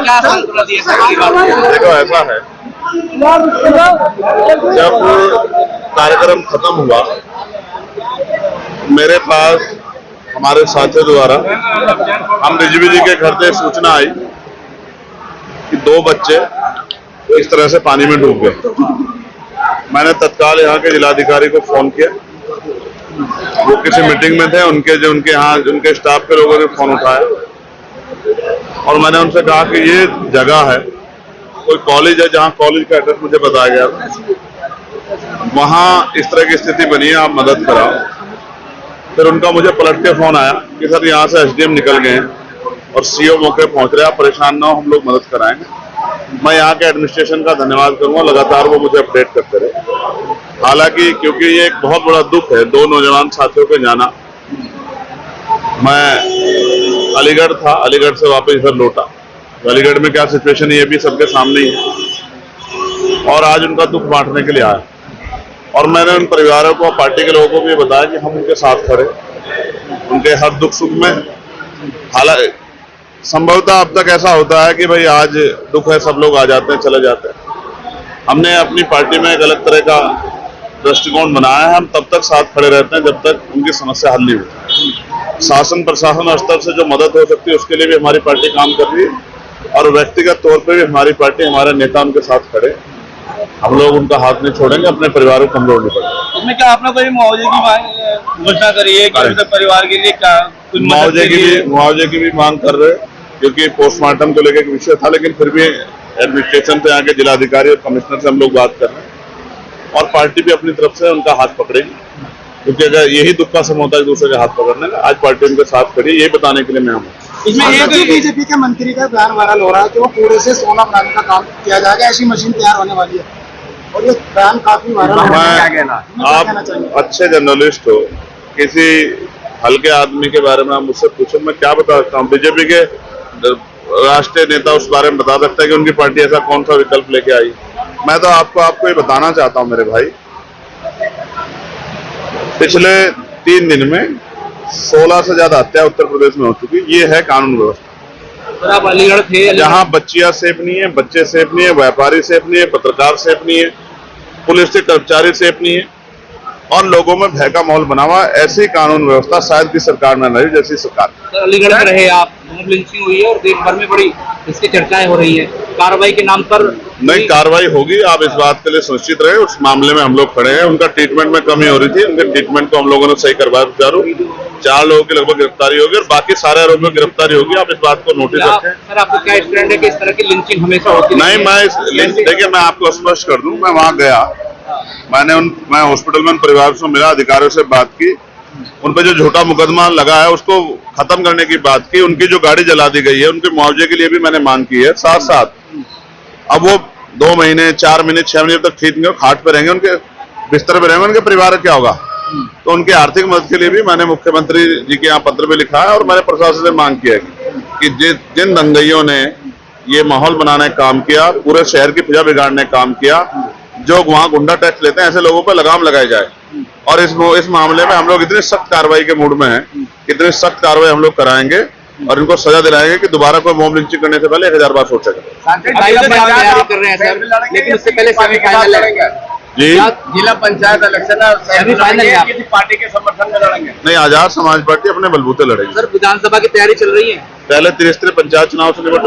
क्या सांत्वना दी है परिवार को? देखो ऐसा है, जब कार्यक्रम खत्म हुआ मेरे पास हमारे साथियों द्वारा हम रिजवी जी के घर से सूचना आई कि 2 बच्चे इस तरह से पानी में डूब गए। मैंने तत्काल यहाँ के जिलाधिकारी को फोन किया, वो किसी मीटिंग में थे, उनके स्टाफ के लोगों ने फोन उठाया और मैंने उनसे कहा कि ये जगह है, कोई कॉलेज है जहाँ कॉलेज का एड्रेस मुझे बताया गया, वहाँ इस तरह की स्थिति बनी है, आप मदद कराओ। फिर उनका मुझे पलट के फोन आया कि सर यहाँ से एसडीएम निकल गए हैं और सीओ मौके पहुंच रहे हैं, आप परेशान ना हो, हम लोग मदद कराएंगे। मैं यहाँ के एडमिनिस्ट्रेशन का धन्यवाद करूंगा, लगातार वो मुझे अपडेट करते रहे। हालांकि क्योंकि ये एक बहुत बड़ा दुख है 2 नौजवान साथियों के जाना। मैं अलीगढ़ था, अलीगढ़ से वापस इधर लौटा, अलीगढ़ में क्या सिचुएशन है ये भी सबके सामने ही है और आज उनका दुख बांटने के लिए आया और मैंने उन परिवारों को, पार्टी के लोगों को भी बताया कि हम उनके साथ खड़े, उनके हर दुख सुख में। हालांकि संभवतः अब तक ऐसा होता है कि भाई आज दुख है, सब लोग आ जाते हैं, चले जाते हैं। हमने अपनी पार्टी में एक अलग तरह का दृष्टिकोण बनाया है, हम तब तक साथ खड़े रहते हैं जब तक उनकी समस्या हल नहीं होती। शासन प्रशासन स्तर से जो मदद हो सकती है उसके लिए भी हमारी पार्टी काम कर रही है और व्यक्तिगत तौर पर भी हमारी पार्टी, हमारे नेता उनके साथ खड़े, हम लोग उनका हाथ नहीं छोड़ेंगे, अपने परिवारों को कमजोर नहीं पड़ेंगे। इसमें क्या आपने कोई मुआवजे की घोषणा करी है कि अभी तक परिवार के लिए क्या मुआवजे की भी मांग कर रहे हैं, क्योंकि पोस्टमार्टम को लेकर एक विषय था, लेकिन फिर भी एडमिनिस्ट्रेशन से, यहाँ के जिलाधिकारी और कमिश्नर से हम लोग बात कर रहे हैं और पार्टी भी अपनी तरफ से उनका हाथ पकड़ेगी, क्योंकि अगर यही दुख का समय होता है एक दूसरे के हाथ पकड़ने का, आज पार्टी उनके साथ खड़ी, ये बताने के लिए मैं हूँ। इसमें बीजेपी के मंत्री का बयान वायरल हो रहा है कि वो कूड़े से सोना बनाने का काम किया जाएगा, ऐसी मशीन तैयार होने वाली है और ये बयान काफी वायरल हो रहा है। आप अच्छे जर्नलिस्ट हो, किसी हल्के आदमी के बारे में आप मुझसे पूछो, मैं क्या बता सकता हूँ? बीजेपी के राष्ट्रीय नेता उस बारे में बता सकता है कि उनकी पार्टी ऐसा कौन सा विकल्प लेके आई। मैं तो आपको ये बताना चाहता हूँ मेरे भाई, पिछले 3 दिन में 16 से ज्यादा हत्या उत्तर प्रदेश में हो चुकी। ये है कानून व्यवस्था। आप अलीगढ़ थे, जहाँ बच्चियां सेफ नहीं है, बच्चे सेफ नहीं है, व्यापारी सेफ नहीं है, पत्रकार सेफ नहीं है, पुलिस के कर्मचारी सेफ नहीं है और लोगों में भय का माहौल बना हुआ। ऐसी कानून व्यवस्था शायद की सरकार में नहीं, जैसी सरकार। अलीगढ़ में रहे आप, मॉब लिंचिंग हुई है और देश भर में बड़ी इसकी चर्चाएं हो रही है, कार्रवाई के नाम पर नहीं कार्रवाई होगी, आप इस बात के लिए सुनिश्चित रहे। उस मामले में हम लोग खड़े हैं। उनका ट्रीटमेंट में कमी हो रही थी, उनके ट्रीटमेंट को हम लोगों ने सही करवाया। 4 लोगों की लगभग गिरफ्तारी होगी और बाकी सारे आरोपियों की गिरफ्तारी होगी। आप इस बात को नोटिस रखें। सर, आपको क्या स्टैंड है कि इस तरह की लिंचिंग हमेशा होती नहीं, देखिए मैं आपको स्पष्ट कर दूं, मैं वहां गया, मैं हॉस्पिटल में परिवार से मिला, अधिकारियों से बात की, उन पर जो झूठा मुकदमा लगा है उसको खत्म करने की बात की। उनकी जो गाड़ी जला दी गई है उनके मुआवजे के लिए भी मैंने मांग की है। साथ साथ अब वो 2 महीने, 4 महीने, 6 महीने तक ठीक नहीं हो, खाट पे रहेंगे, उनके बिस्तर पे रहेंगे, उनके परिवार क्या होगा? तो उनके आर्थिक मदद के लिए भी मैंने मुख्यमंत्री जी के यहाँ पत्र में लिखा है और मैंने प्रशासन से मांग किया कि जिन दंगइयों ने ये माहौल बनाने का काम किया, पूरे शहर की फिजा बिगाड़ने का काम किया, जो वहां गुंडा टैक्स लेते हैं, ऐसे लोगों पर लगाम लगाई जाए। और इस मामले में हम लोग इतने सख्त कार्रवाई के मूड में हैं, इतनी सख्त कार्रवाई हम लोग कराएंगे और इनको सजा दिलाएंगे कि दोबारा कोई मॉब लिंचिंग करने से पहले 1000 बार सोचेगा। कर रहे हैं सर, लेकिन उससे पहले सेमीफाइनल लड़ेंगे जी, जिला पंचायत इलेक्शन सेमीफाइनल पार्टी के समर्थन में लड़ेंगे। नहीं, आजाद समाज पार्टी अपने बलबूते लड़ेगी। सर, विधानसभा की तैयारी चल रही है, पहले 33 पंचायत चुनाव से निपट